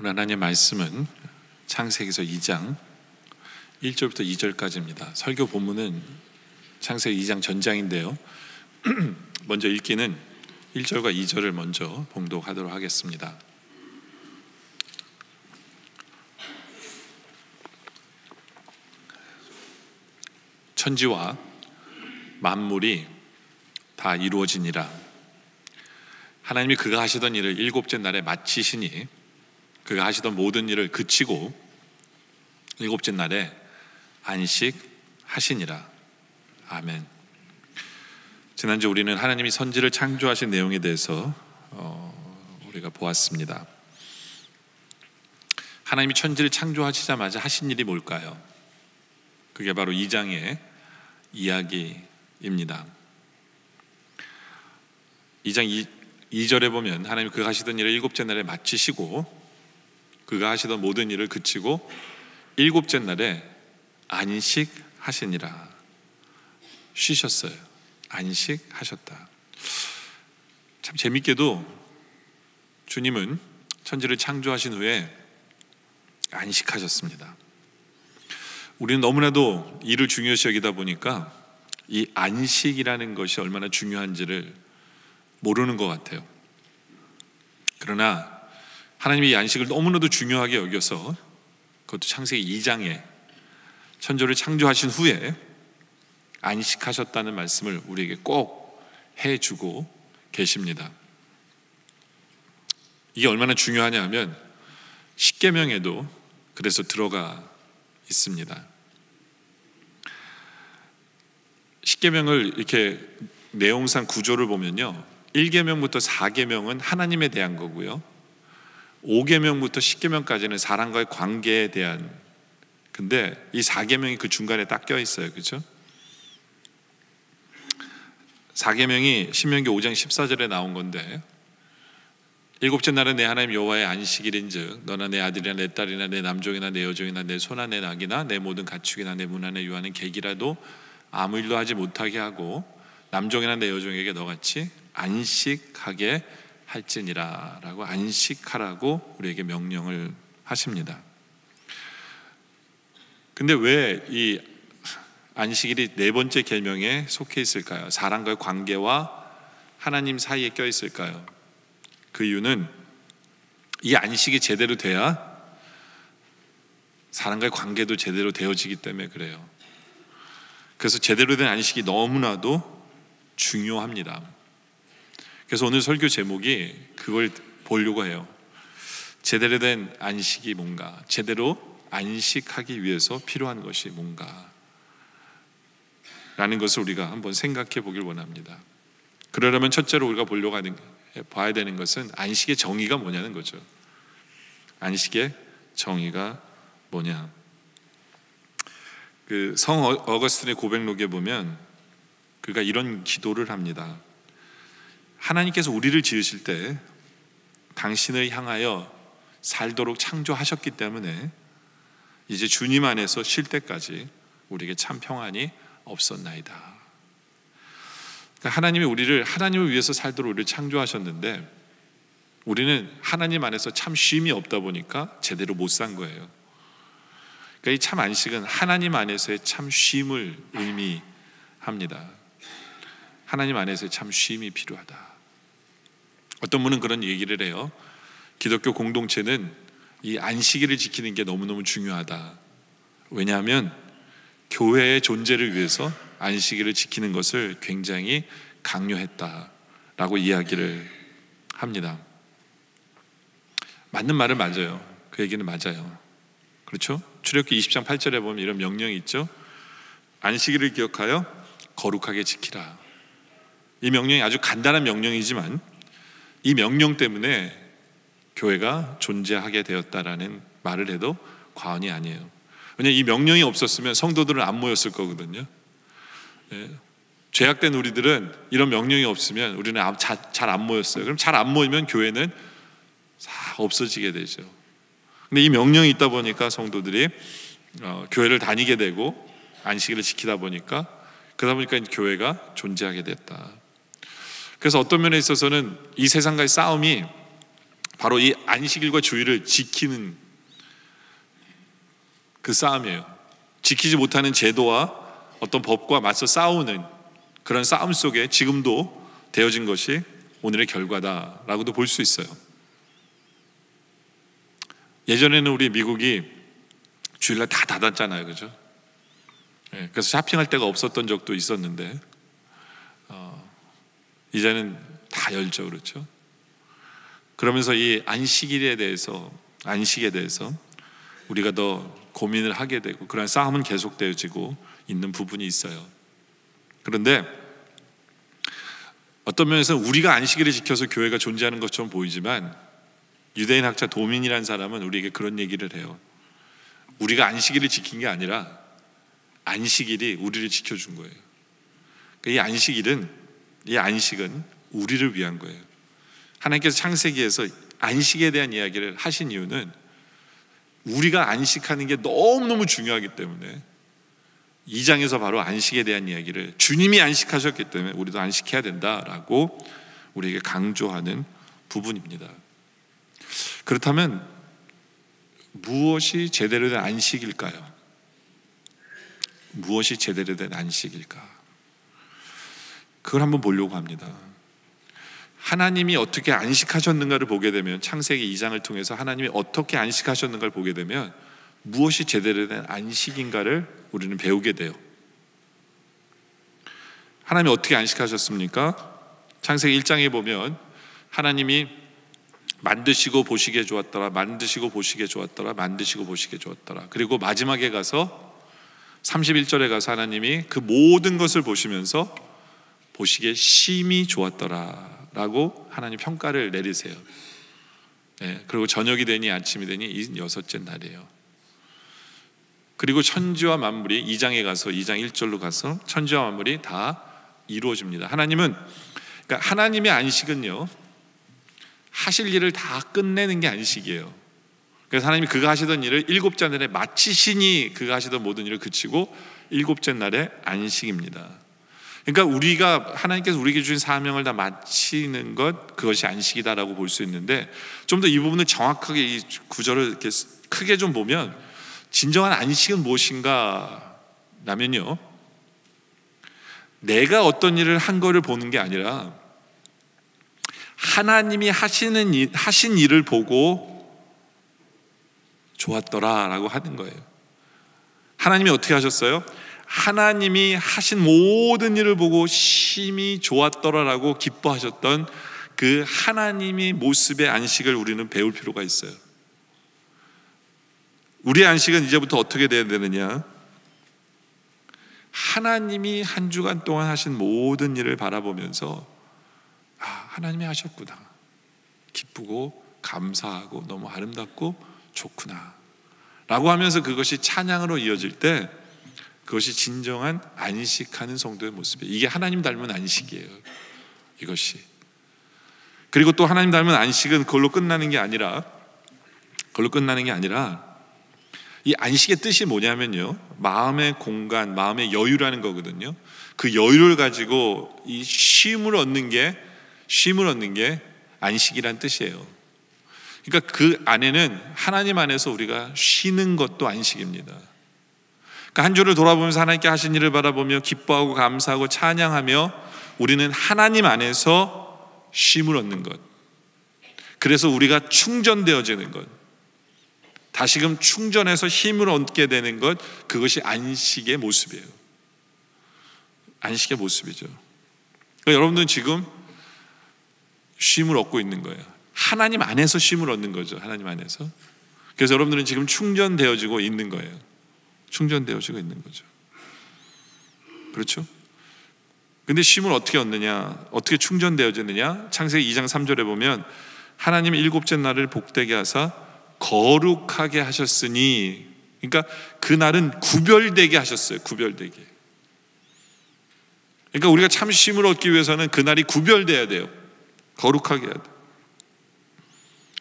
오늘 하나님의 말씀은 창세기서 2장 1절부터 2절까지입니다. 설교 본문은 창세기 2장 전장인데요. 먼저 읽기는 1절과 2절을 먼저 봉독하도록 하겠습니다. 천지와 만물이 다 이루어지니라. 하나님이 그가 하시던 일을 일곱째 날에 마치시니 그가 하시던 모든 일을 그치고 일곱째 날에 안식하시니라. 아멘. 지난주 우리는 하나님이 선지를 창조하신 내용에 대해서 우리가 보았습니다. 하나님이 천지를 창조하시자마자 하신 일이 뭘까요? 그게 바로 2장의 이야기입니다. 2장 2절에 보면 하나님이 그가 하시던 일을 일곱째 날에 마치시고 그가 하시던 모든 일을 그치고 일곱째 날에 안식하시니라. 쉬셨어요. 안식하셨다. 참 재밌게도 주님은 천지를 창조하신 후에 안식하셨습니다. 우리는 너무나도 일을 중요시 여기다 보니까 이 안식이라는 것이 얼마나 중요한지를 모르는 것 같아요. 그러나 하나님이 이 안식을 너무나도 중요하게 여겨서 그것도 창세기 2장에 천지를 창조하신 후에 안식하셨다는 말씀을 우리에게 꼭 해주고 계십니다. 이게 얼마나 중요하냐 하면 십계명에도 그래서 들어가 있습니다. 십계명을 이렇게 내용상 구조를 보면요, 1계명부터 4계명은 하나님에 대한 거고요, 5계명부터 10계명까지는 사람과의 관계에 대한, 근데 이 4계명이 그 중간에 딱 껴있어요. 그렇죠? 4계명이 신명기 5장 14절에 나온 건데, 일곱째 날은 내 하나님 여호와의 안식일인즉 너나 내 아들이나 내 딸이나 내 남종이나 내 여종이나 내 소나 내 낙이나 내 모든 가축이나 내 문 안에 유하는 객이라도 아무 일도 하지 못하게 하고 남종이나 내 여종에게 너같이 안식하게 할지니라 라고, 안식하라고 우리에게 명령을 하십니다. 근데 왜 이 안식일이 네 번째 계명에 속해 있을까요? 사람과의 관계와 하나님 사이에 껴 있을까요? 그 이유는 이 안식이 제대로 돼야 사람과의 관계도 제대로 되어지기 때문에 그래요. 그래서 제대로 된 안식이 너무나도 중요합니다. 그래서 오늘 설교 제목이 그걸 보려고 해요. 제대로 된 안식이 뭔가, 제대로 안식하기 위해서 필요한 것이 뭔가 라는 것을 우리가 한번 생각해 보길 원합니다. 그러려면 첫째로 우리가 봐야 되는 것은 안식의 정의가 뭐냐는 거죠. 안식의 정의가 뭐냐. 그 성 어거스틴의 고백록에 보면 그가 이런 기도를 합니다. 하나님께서 우리를 지으실 때 당신을 향하여 살도록 창조하셨기 때문에 이제 주님 안에서 쉴 때까지 우리에게 참 평안이 없었나이다. 그러니까 하나님이 우리를 하나님을 위해서 살도록 우리를 창조하셨는데 우리는 하나님 안에서 참 쉼이 없다 보니까 제대로 못 산 거예요. 그러니까 이 참 안식은 하나님 안에서의 참 쉼을 의미합니다. 하나님 안에서의 참 쉼이 필요하다. 어떤 분은 그런 얘기를 해요. 기독교 공동체는 이 안식일을 지키는 게 너무너무 중요하다. 왜냐하면 교회의 존재를 위해서 안식일을 지키는 것을 굉장히 강요했다라고 이야기를 합니다. 맞는 말은 맞아요. 그 얘기는 맞아요. 그렇죠? 출애굽기 20장 8절에 보면 이런 명령이 있죠. 안식일을 기억하여 거룩하게 지키라. 이 명령이 아주 간단한 명령이지만 이 명령 때문에 교회가 존재하게 되었다라는 말을 해도 과언이 아니에요. 왜냐하면 이 명령이 없었으면 성도들은 안 모였을 거거든요. 죄악된 우리들은 이런 명령이 없으면 우리는 잘 안 모였어요. 그럼 잘 안 모이면 교회는 다 없어지게 되죠. 근데 이 명령이 있다 보니까 성도들이 교회를 다니게 되고 안식일을 지키다 보니까 그러다 보니까 교회가 존재하게 됐다. 그래서 어떤 면에 있어서는 이 세상과의 싸움이 바로 이 안식일과 주일을 지키는 그 싸움이에요. 지키지 못하는 제도와 어떤 법과 맞서 싸우는 그런 싸움 속에 지금도 되어진 것이 오늘의 결과다라고도 볼 수 있어요. 예전에는 우리 미국이 주일날 다 닫았잖아요, 그죠? 그래서 쇼핑할 데가 없었던 적도 있었는데 이제는 다 열죠, 그렇죠? 그러면서 이 안식에 대해서 우리가 더 고민을 하게 되고 그런 싸움은 계속되어지고 있는 부분이 있어요. 그런데 어떤 면에서 우리가 안식일을 지켜서 교회가 존재하는 것처럼 보이지만 유대인 학자 도민이라는 사람은 우리에게 그런 얘기를 해요. 우리가 안식일을 지킨 게 아니라 안식일이 우리를 지켜준 거예요. 이 안식은 우리를 위한 거예요. 하나님께서 창세기에서 안식에 대한 이야기를 하신 이유는 우리가 안식하는 게 너무너무 중요하기 때문에 2장에서 바로 안식에 대한 이야기를 주님이 안식하셨기 때문에 우리도 안식해야 된다라고 우리에게 강조하는 부분입니다. 그렇다면 무엇이 제대로 된 안식일까요? 무엇이 제대로 된 안식일까? 그걸 한번 보려고 합니다. 하나님이 어떻게 안식하셨는가를 보게 되면 창세기 2장을 통해서 하나님이 어떻게 안식하셨는가를 보게 되면 무엇이 제대로 된 안식인가를 우리는 배우게 돼요. 하나님이 어떻게 안식하셨습니까? 창세기 1장에 보면 하나님이 만드시고 보시기에 좋았더라, 만드시고 보시기에 좋았더라, 만드시고 보시기에 좋았더라. 그리고 마지막에 가서 31절에 가서 하나님이 그 모든 것을 보시면서 보시기에 심히 좋았더라 라고 하나님 평가를 내리세요. 그리고 저녁이 되니 아침이 되니 이 여섯째 날이에요. 그리고 천지와 만물이 2장에 가서 2장 1절로 가서 천지와 만물이 다 이루어집니다. 하나님은 그러니까 하나님의 안식은요 하실 일을 다 끝내는 게 안식이에요. 그래서 하나님이 그가 하시던 일을 일곱째 날에 마치시니 그가 하시던 모든 일을 그치고 일곱째 날에 안식입니다. 그러니까 하나님께서 우리에게 주신 사명을 다 마치는 것, 그것이 안식이다라고 볼 수 있는데 좀 더 이 부분을 정확하게 이 구절을 이렇게 크게 좀 보면 진정한 안식은 무엇인가 라면요, 내가 어떤 일을 한 거를 보는 게 아니라 하나님이 하신 일을 보고 좋았더라라고 하는 거예요. 하나님이 어떻게 하셨어요? 하나님이 하신 모든 일을 보고 심히 좋았더라라고 기뻐하셨던 그 하나님의 모습의 안식을 우리는 배울 필요가 있어요. 우리의 안식은 이제부터 어떻게 돼야 되느냐? 하나님이 한 주간 동안 하신 모든 일을 바라보면서 하나님이 하셨구나, 기쁘고 감사하고 너무 아름답고 좋구나 라고 하면서 그것이 찬양으로 이어질 때 그것이 진정한 안식하는 성도의 모습이에요. 이게 하나님 닮은 안식이에요, 이것이. 그리고 또 하나님 닮은 안식은 그걸로 끝나는 게 아니라 이 안식의 뜻이 뭐냐면요, 마음의 공간, 마음의 여유라는 거거든요. 그 여유를 가지고 이 쉼을 얻는 게 안식이란 뜻이에요. 그러니까 그 안에는 하나님 안에서 우리가 쉬는 것도 안식입니다. 그러니까 한 주를 돌아보면서 하나님께 하신 일을 바라보며 기뻐하고 감사하고 찬양하며 우리는 하나님 안에서 쉼을 얻는 것, 그래서 우리가 충전되어지는 것, 다시금 충전해서 힘을 얻게 되는 것, 그것이 안식의 모습이에요. 안식의 모습이죠. 그러니까 여러분들은 지금 쉼을 얻고 있는 거예요. 하나님 안에서 쉼을 얻는 거죠. 하나님 안에서. 그래서 여러분들은 지금 충전되어지고 있는 거예요. 충전되어지고 있는 거죠. 그렇죠? 근데 쉼을 어떻게 얻느냐, 어떻게 충전되어지느냐? 창세기 2장 3절에 보면 하나님이 일곱째 날을 복되게 하사 거룩하게 하셨으니, 그러니까 그날은 구별되게 하셨어요. 구별되게. 그러니까 우리가 참 쉼을 얻기 위해서는 그날이 구별돼야 돼요. 거룩하게 해야 돼요.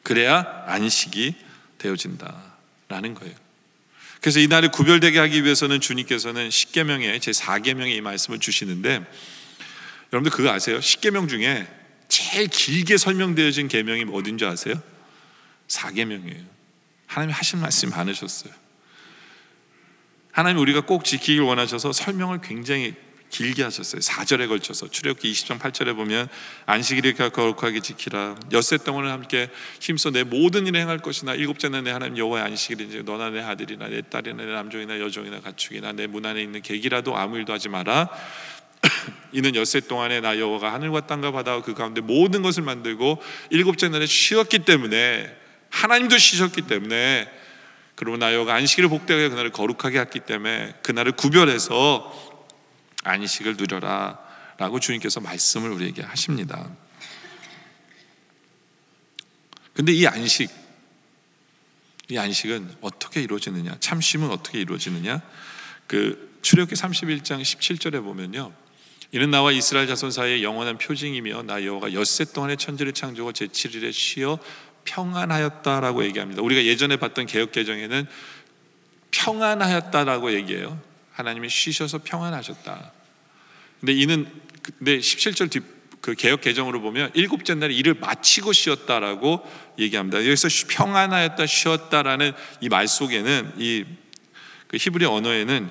그래야 안식이 되어진다라는 거예요. 그래서 이 날을 구별되게 하기 위해서는 주님께서는 십계명의 제4계명의 이 말씀을 주시는데, 여러분들 그거 아세요? 십계명 중에 제일 길게 설명되어진 계명이 어딘지 아세요? 4계명이에요. 하나님이 하신 말씀이 많으셨어요. 하나님 우리가 꼭 지키길 원하셔서 설명을 굉장히 길게 하셨어요. 4절에 걸쳐서 출애굽기 20장 8절에 보면 안식일을 거룩하게 지키라. 엿새 동안을 함께 힘써 내 모든 일을 행할 것이나 일곱째는 내 하나님 여호와의 안식일인지 너나 내 아들이나 내 딸이나 내 남종이나 여종이나 가축이나 내 문 안에 있는 객이라도 아무 일도 하지 마라. 이는 엿새 동안에 나 여호와가 하늘과 땅과 바다와 그 가운데 모든 것을 만들고 일곱째 날에 쉬었기 때문에, 하나님도 쉬셨기 때문에, 그리고 나 여호와가 안식일을 복되게 그날을 거룩하게 했기 때문에 그날을 구별해서 안식을 누려라 라고 주님께서 말씀을 우리에게 하십니다. 근데 이 안식은 어떻게 이루어지느냐, 참 쉼은 어떻게 이루어지느냐, 그 출애굽기 31장 17절에 보면요, 이는 나와 이스라엘 자손 사이의 영원한 표징이며 나 여호와가 엿새 동안에 천지를 창조하고 제7일에 쉬어 평안하였다라고 얘기합니다. 우리가 예전에 봤던 개역개정에는 평안하였다라고 얘기해요. 하나님이 쉬셔서 평안하셨다. 근데 17절 그 개역 개정으로 보면 일곱째 날에 일을 마치고 쉬었다라고 얘기합니다. 여기서 평안하였다, 쉬었다라는 이 말 속에는 그 히브리 언어에는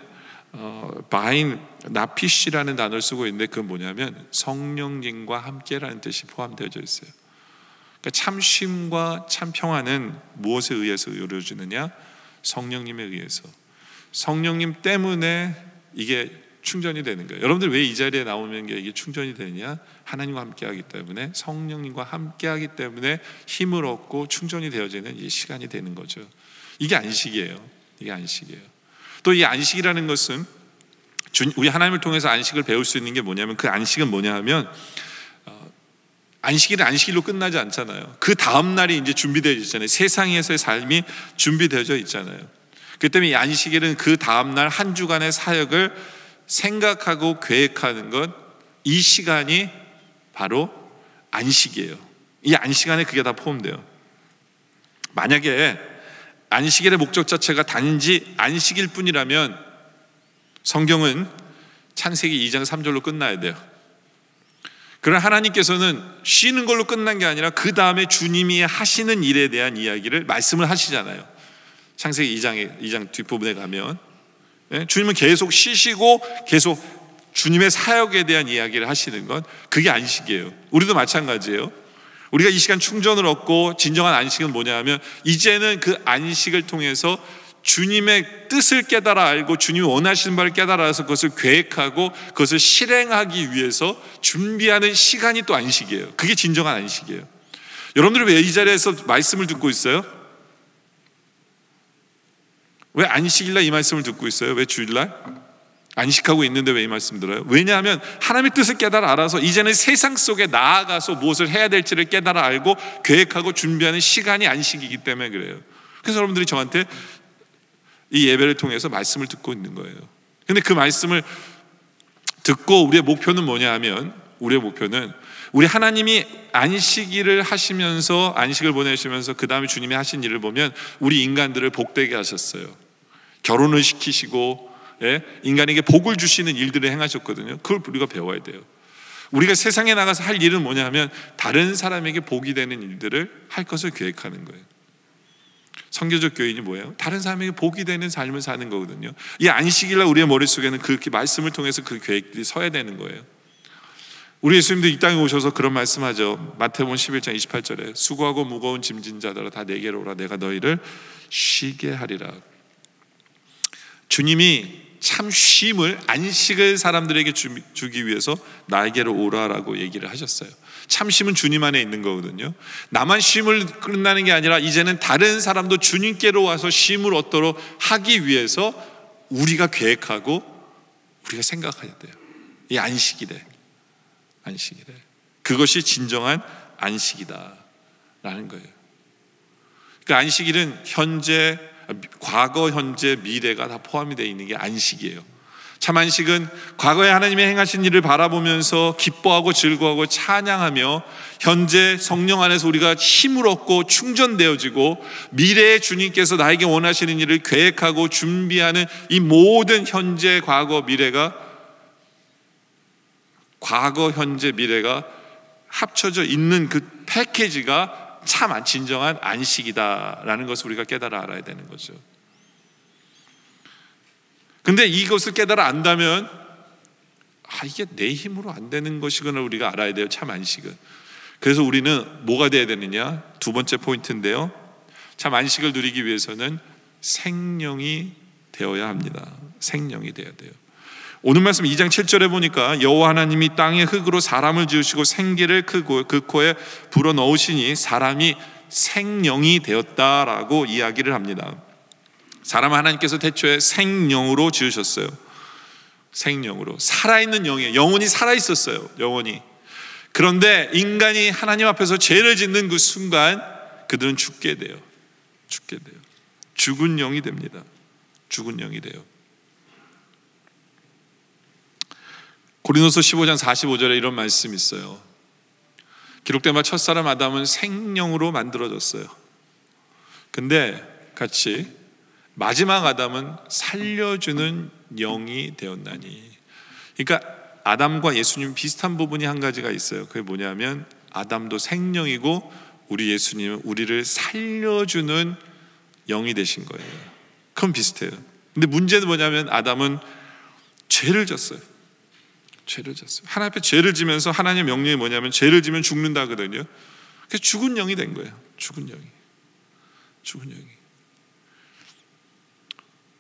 바인 나피시라는 단어를 쓰고 있는데 그건 뭐냐면 성령님과 함께라는 뜻이 포함되어져 있어요. 그러니까 참 쉼과 참 평안은 무엇에 의해서 이루어지느냐? 성령님에 의해서. 성령님 때문에 이게 충전이 되는 거예요. 여러분들 왜 이 자리에 나오면 이게 충전이 되느냐? 하나님과 함께하기 때문에, 성령님과 함께하기 때문에 힘을 얻고 충전이 되어지는 이 시간이 되는 거죠. 이게 안식이에요. 이게 안식이에요. 또 이 안식이라는 것은 우리 하나님을 통해서 안식을 배울 수 있는 게 뭐냐면, 그 안식은 뭐냐 하면 안식일로 끝나지 않잖아요. 그 다음 날이 이제 준비되어 있잖아요. 세상에서의 삶이 준비되어져 있잖아요. 그 때문에 이 안식일은 그 다음 날 한 주간의 사역을 생각하고 계획하는 것, 이 시간이 바로 안식이에요. 이 안식 안에 그게 다 포함돼요. 만약에 안식일의 목적 자체가 단지 안식일 뿐이라면 성경은 창세기 2장 3절로 끝나야 돼요. 그러나 하나님께서는 쉬는 걸로 끝난 게 아니라 그 다음에 주님이 하시는 일에 대한 이야기를 말씀을 하시잖아요. 창세기 2장 뒷부분에 가면 주님은 계속 쉬시고 계속 주님의 사역에 대한 이야기를 하시는 것, 그게 안식이에요. 우리도 마찬가지예요. 우리가 이 시간 충전을 얻고 진정한 안식은 뭐냐 하면, 이제는 그 안식을 통해서 주님의 뜻을 깨달아 알고 주님이 원하시는 바를 깨달아서 그것을 계획하고 그것을 실행하기 위해서 준비하는 시간이 또 안식이에요. 그게 진정한 안식이에요. 여러분들은 왜 이 자리에서 말씀을 듣고 있어요? 왜 안식일날 이 말씀을 듣고 있어요? 왜 주일날? 안식하고 있는데 왜 이 말씀 들어요? 왜냐하면 하나님의 뜻을 깨달아 알아서 이제는 세상 속에 나아가서 무엇을 해야 될지를 깨달아 알고 계획하고 준비하는 시간이 안식이기 때문에 그래요. 그래서 여러분들이 저한테 이 예배를 통해서 말씀을 듣고 있는 거예요. 근데 그 말씀을 듣고 우리의 목표는 뭐냐 하면, 우리의 목표는 우리 하나님이 안식일을 하시면서, 안식을 보내시면서 그 다음에 주님이 하신 일을 보면 우리 인간들을 복되게 하셨어요. 결혼을 시키시고 인간에게 복을 주시는 일들을 행하셨거든요. 그걸 우리가 배워야 돼요. 우리가 세상에 나가서 할 일은 뭐냐 하면 다른 사람에게 복이 되는 일들을 할 것을 계획하는 거예요. 선교적 교인이 뭐예요? 다른 사람에게 복이 되는 삶을 사는 거거든요. 이 안식일날 우리의 머릿속에는 그렇게 말씀을 통해서 그 계획들이 서야 되는 거예요. 우리 예수님도 이 땅에 오셔서 그런 말씀하죠. 마태복음 11장 28절에 수고하고 무거운 짐진 자들아 다 내게로 오라 내가 너희를 쉬게 하리라. 주님이 참 쉼을, 안식을 사람들에게 주기 위해서 나에게로 오라라고 얘기를 하셨어요. 참 쉼은 주님 안에 있는 거거든요. 나만 쉼을 끝나는 게 아니라 이제는 다른 사람도 주님께로 와서 쉼을 얻도록 하기 위해서 우리가 계획하고 우리가 생각해야 돼요. 이 안식이래. 안식이래. 그것이 진정한 안식이다라는 거예요. 그러니까 안식일은 현재, 과거, 현재, 미래가 다 포함이 되어 있는 게 안식이에요. 참 안식은 과거에 하나님의 행하신 일을 바라보면서 기뻐하고 즐거워하고 찬양하며 현재 성령 안에서 우리가 힘을 얻고 충전되어지고 미래에 주님께서 나에게 원하시는 일을 계획하고 준비하는 이 모든 현재, 과거, 미래가, 과거, 현재, 미래가 합쳐져 있는 그 패키지가 참 진정한 안식이다라는 것을 우리가 깨달아 알아야 되는 거죠. 근데 이것을 깨달아 안다면 이게 내 힘으로 안 되는 것이구나 우리가 알아야 돼요. 참 안식은. 그래서 우리는 뭐가 돼야 되느냐? 두 번째 포인트인데요, 참 안식을 누리기 위해서는 생령이 되어야 합니다. 생령이 되어야 돼요. 오늘 말씀 2장 7절에 보니까 여호와 하나님이 땅의 흙으로 사람을 지으시고 생기를 그 코에 불어넣으시니 사람이 생령이 되었다라고 이야기를 합니다. 사람 하나님께서 태초에 생령으로 지으셨어요. 생령으로, 살아있는 영이에요. 영혼이 살아있었어요. 영혼이. 그런데 인간이 하나님 앞에서 죄를 짓는 그 순간 그들은 죽게 돼요. 죽게 돼요. 죽은 영이 됩니다. 죽은 영이 돼요. 고린도서 15장 45절에 이런 말씀이 있어요. 기록된 바 첫사람 아담은 생령으로 만들어졌어요. 근데 같이 마지막 아담은 살려주는 영이 되었나니. 그러니까 아담과 예수님 비슷한 부분이 한 가지가 있어요. 그게 뭐냐면 아담도 생령이고 우리 예수님은 우리를 살려주는 영이 되신 거예요. 그건 비슷해요. 근데 문제는 뭐냐면 아담은 죄를 졌어요. 죄를 졌어요. 하나님 앞에 죄를 지면서 하나님의 명령이 뭐냐면 죄를 지면 죽는다거든요. 그래서 죽은 영이 된 거예요. 죽은 영이. 죽은 영이.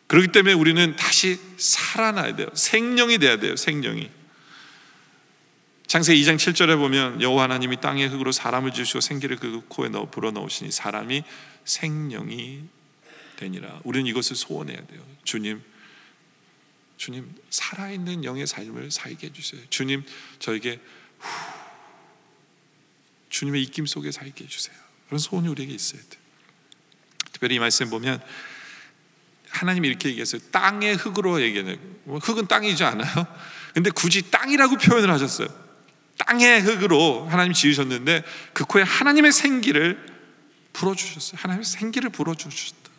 그렇기 때문에 우리는 다시 살아나야 돼요. 생령이 돼야 돼요. 생령이. 창세기 2장 7절에 보면 여호와 하나님이 땅의 흙으로 사람을 지으시고 생기를 그 코에 불어넣으시니 사람이 생령이 되니라. 우리는 이것을 소원해야 돼요. 주님 살아있는 영의 삶을 살게 해주세요. 주님 저에게 주님의 입김 속에 살게 해주세요. 그런 소원이 우리에게 있어야 돼요. 특별히 이 말씀 보면 하나님이 이렇게 얘기했어요. 땅의 흙으로 얘기해요. 흙은 땅이지 않아요? 근데 굳이 땅이라고 표현을 하셨어요. 땅의 흙으로 하나님이 지으셨는데 그 코에 하나님의 생기를 불어주셨어요. 하나님의 생기를 불어주셨다.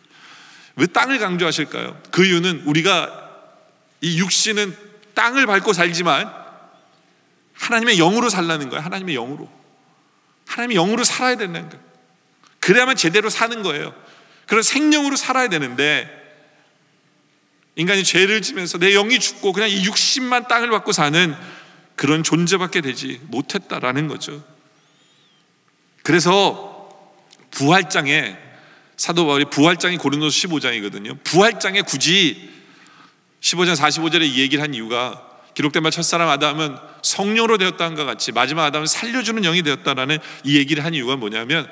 왜 땅을 강조하실까요? 그 이유는 우리가 이 육신은 땅을 밟고 살지만 하나님의 영으로 살라는 거예요. 하나님의 영으로. 하나님의 영으로 살아야 되는 거예요. 그래야만 제대로 사는 거예요. 그런 생명으로 살아야 되는데 인간이 죄를 지면서 내 영이 죽고 그냥 이 육신만 땅을 밟고 사는 그런 존재밖에 되지 못했다라는 거죠. 그래서 부활장에 사도 바울이 부활장이 고린도서 15장이거든요. 부활장에 굳이 15장 45절에 이 얘기를 한 이유가 기록된 바 첫사람 아담은 성령으로 되었다는 것 같이 마지막 아담은 살려주는 영이 되었다라는 이 얘기를 한 이유가 뭐냐면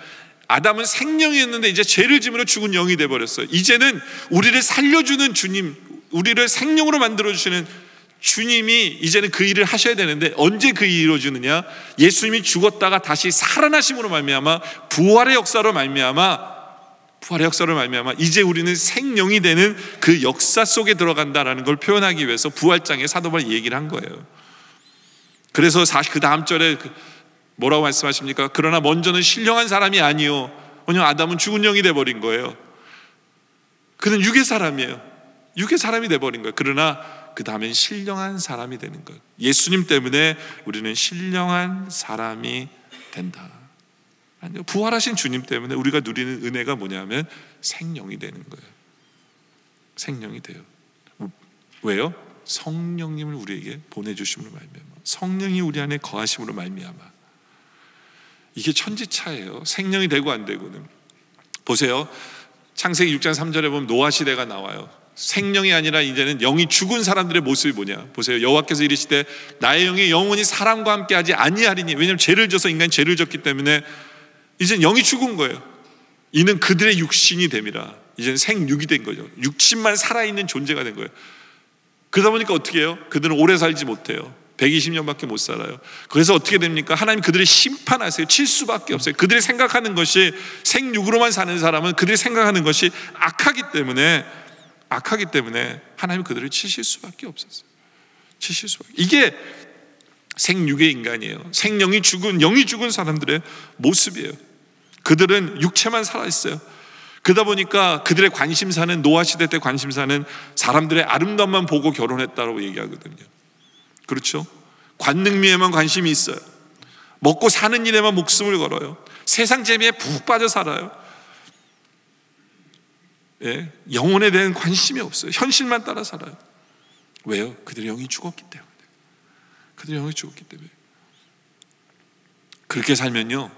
아담은 생명이었는데 이제 죄를 지으므로 죽은 영이 되어버렸어요. 이제는 우리를 살려주는 주님, 우리를 생명으로 만들어주시는 주님이 이제는 그 일을 하셔야 되는데 언제 그 일이 이루어지느냐? 예수님이 죽었다가 다시 살아나심으로 말미암아 부활의 역사로 말미암아 이제 우리는 생명이 되는 그 역사 속에 들어간다라는 걸 표현하기 위해서 부활장에 사도 바울이 얘기를 한 거예요. 그래서 그 다음 절에 뭐라고 말씀하십니까? 그러나 먼저는 신령한 사람이 아니요. 왜냐하면 아담은 죽은 영이 돼버린 거예요. 그는 육의 사람이에요. 육의 사람이 돼버린 거예요. 그러나 그 다음엔 신령한 사람이 되는 거예요. 예수님 때문에 우리는 신령한 사람이 된다. 부활하신 주님 때문에 우리가 누리는 은혜가 뭐냐면 생명이 되는 거예요. 생명이 돼요. 왜요? 성령님을 우리에게 보내주심으로 말미암아, 성령이 우리 안에 거하심으로 말미암아. 이게 천지차예요. 생명이 되고 안 되고는. 보세요. 창세기 6장 3절에 보면 노아 시대가 나와요. 생명이 아니라 이제는 영이 죽은 사람들의 모습이 뭐냐? 보세요. 여호와께서 이르시되 나의 영이 영원히 사람과 함께하지 아니하리니. 왜냐하면 죄를 져서 인간이 죄를 졌기 때문에 이제는 영이 죽은 거예요. 이는 그들의 육신이 됨이라. 이제는 생육이 된 거죠. 육신만 살아있는 존재가 된 거예요. 그러다 보니까 어떻게 해요? 그들은 오래 살지 못해요. 120년밖에 못 살아요. 그래서 어떻게 됩니까? 하나님 그들을 심판하세요. 칠 수밖에 없어요. 그들이 생각하는 것이, 생육으로만 사는 사람은 그들이 생각하는 것이 악하기 때문에 하나님 그들을 치실 수밖에 없었어요. 치실 수밖에. 이게 생육의 인간이에요. 생명이 죽은, 영이 죽은 사람들의 모습이에요. 그들은 육체만 살아있어요. 그러다 보니까 그들의 관심사는, 노아 시대 때 관심사는 사람들의 아름다움만 보고 결혼했다고 얘기하거든요. 그렇죠? 관능미에만 관심이 있어요. 먹고 사는 일에만 목숨을 걸어요. 세상 재미에 푹 빠져 살아요. 예, 영혼에 대한 관심이 없어요. 현실만 따라 살아요. 왜요? 그들의 영이 죽었기 때문에. 그들의 영이 죽었기 때문에. 그렇게 살면요,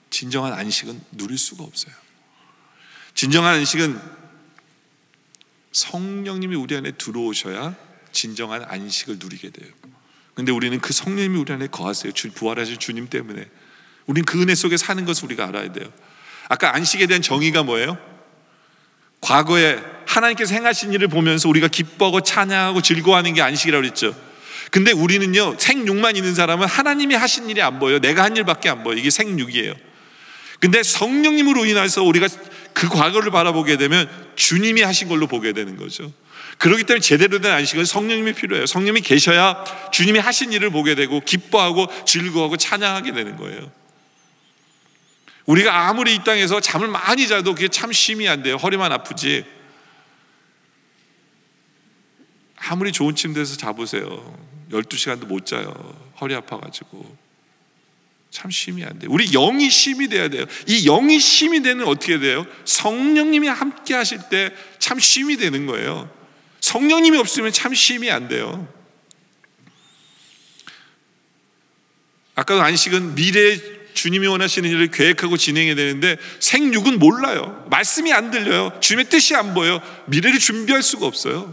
진정한 안식은 누릴 수가 없어요. 진정한 안식은 성령님이 우리 안에 들어오셔야 진정한 안식을 누리게 돼요. 근데 우리는 그 성령님이 우리 안에 거하세요. 부활하신 주님 때문에. 우리는 그 은혜 속에 사는 것을 우리가 알아야 돼요. 아까 안식에 대한 정의가 뭐예요? 과거에 하나님께서 행하신 일을 보면서 우리가 기뻐하고 찬양하고 즐거워하는 게 안식이라고 그랬죠. 근데 우리는요, 생육만 있는 사람은 하나님이 하신 일이 안 보여요. 내가 한 일밖에 안 보여요. 이게 생육이에요. 근데 성령님으로 인해서 우리가 그 과거를 바라보게 되면 주님이 하신 걸로 보게 되는 거죠. 그렇기 때문에 제대로 된 안식은 성령님이 필요해요. 성령님이 계셔야 주님이 하신 일을 보게 되고 기뻐하고 즐거워하고 찬양하게 되는 거예요. 우리가 아무리 이 땅에서 잠을 많이 자도 그게 참 쉼이 안 돼요. 허리만 아프지. 아무리 좋은 침대에서 자보세요. 12시간도 못 자요. 허리 아파가지고. 참 쉼이 안 돼요. 우리 영이 쉼이 돼야 돼요. 이 영이 쉼이 되는 어떻게 돼요? 성령님이 함께 하실 때 참 쉼이 되는 거예요. 성령님이 없으면 참 쉼이 안 돼요. 아까도 안식은 미래에 주님이 원하시는 일을 계획하고 진행해야 되는데 생육은 몰라요. 말씀이 안 들려요. 주님의 뜻이 안 보여요. 미래를 준비할 수가 없어요.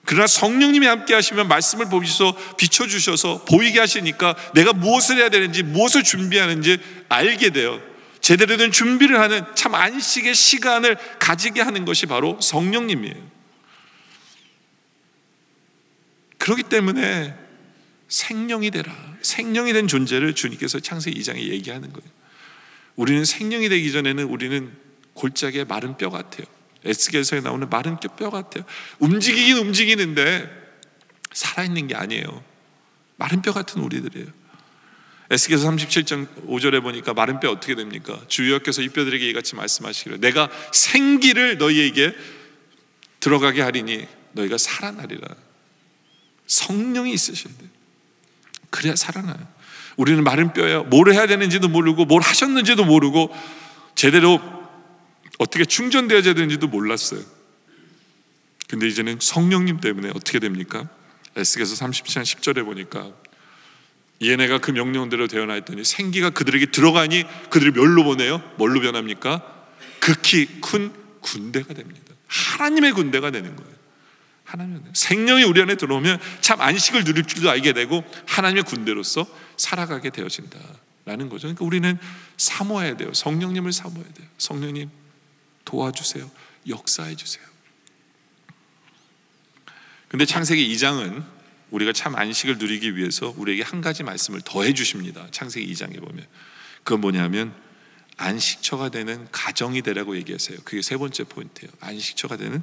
그러나 성령님이 함께 하시면 말씀을 보셔서 비춰주셔서 보이게 하시니까 내가 무엇을 해야 되는지 무엇을 준비하는지 알게 돼요. 제대로 된 준비를 하는 참 안식의 시간을 가지게 하는 것이 바로 성령님이에요. 그렇기 때문에 생령이 되라. 생령이 된 존재를 주님께서 창세기 2장에 얘기하는 거예요. 우리는 생령이 되기 전에는 우리는 골짜기의 마른 뼈 같아요. 에스겔서에 나오는 마른 뼈 같아요. 움직이긴 움직이는데 살아있는 게 아니에요. 마른 뼈 같은 우리들이에요. 에스겔서 37장 5절에 보니까 마른 뼈 어떻게 됩니까? 주 여호와께서 이 뼈들에게 이같이 말씀하시기를 내가 생기를 너희에게 들어가게 하리니 너희가 살아나리라. 성령이 있으셔야 돼요. 그래야 살아나요. 우리는 마른 뼈예요. 뭘 해야 되는지도 모르고 뭘 하셨는지도 모르고 제대로 어떻게 충전되어야 되는지도 몰랐어요. 근데 이제는 성령님 때문에 어떻게 됩니까? 에스겔서 37장 10절에 보니까 이에 내가 그 명령대로 되어나 했더니 생기가 그들에게 들어가니 그들이 뭘로 보내요? 뭘로 변합니까? 극히 큰 군대가 됩니다. 하나님의 군대가 되는 거예요. 하나님의 생명이 우리 안에 들어오면 참 안식을 누릴 줄도 알게 되고 하나님의 군대로서 살아가게 되어진다라는 거죠. 그러니까 우리는 사모해야 돼요. 성령님을 사모해야 돼요. 성령님 도와주세요. 역사해 주세요. 근데 창세기 2장은 우리가 참 안식을 누리기 위해서 우리에게 한 가지 말씀을 더 해주십니다. 창세기 2장에 보면 그건 뭐냐면 안식처가 되는 가정이 되라고 얘기하세요. 그게 세 번째 포인트예요. 안식처가 되는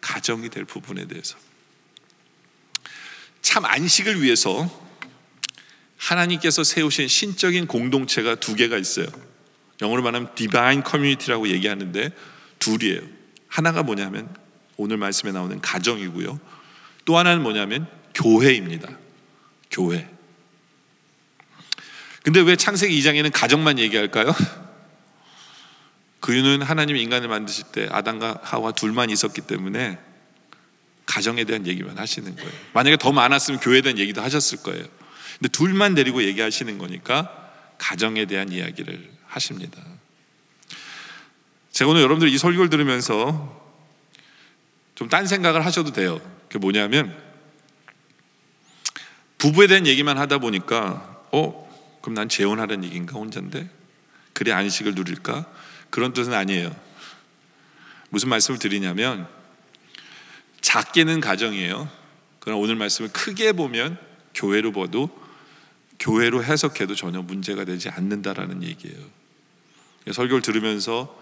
가정이 될 부분에 대해서 참 안식을 위해서 하나님께서 세우신 신적인 공동체가 두 개가 있어요. 영어로 말하면 디바인 커뮤니티라고 얘기하는데 둘이에요. 하나가 뭐냐면 오늘 말씀에 나오는 가정이고요. 또 하나는 뭐냐면 교회입니다. 교회. 근데 왜 창세기 2장에는 가정만 얘기할까요? 그 이유는 하나님이 인간을 만드실 때 아담과 하와 둘만 있었기 때문에 가정에 대한 얘기만 하시는 거예요. 만약에 더 많았으면 교회에 대한 얘기도 하셨을 거예요. 근데 둘만 데리고 얘기하시는 거니까 가정에 대한 이야기를 하십니다. 제가 오늘 여러분들 이 설교를 들으면서 좀 딴 생각을 하셔도 돼요. 그게 뭐냐면 부부에 대한 얘기만 하다 보니까 그럼 난 재혼하라는 얘기인가 혼자인데? 그래 안식을 누릴까? 그런 뜻은 아니에요. 무슨 말씀을 드리냐면 작게는 가정이에요. 그러나 오늘 말씀을 크게 보면 교회로 봐도 교회로 해석해도 전혀 문제가 되지 않는다라는 얘기예요. 설교를 들으면서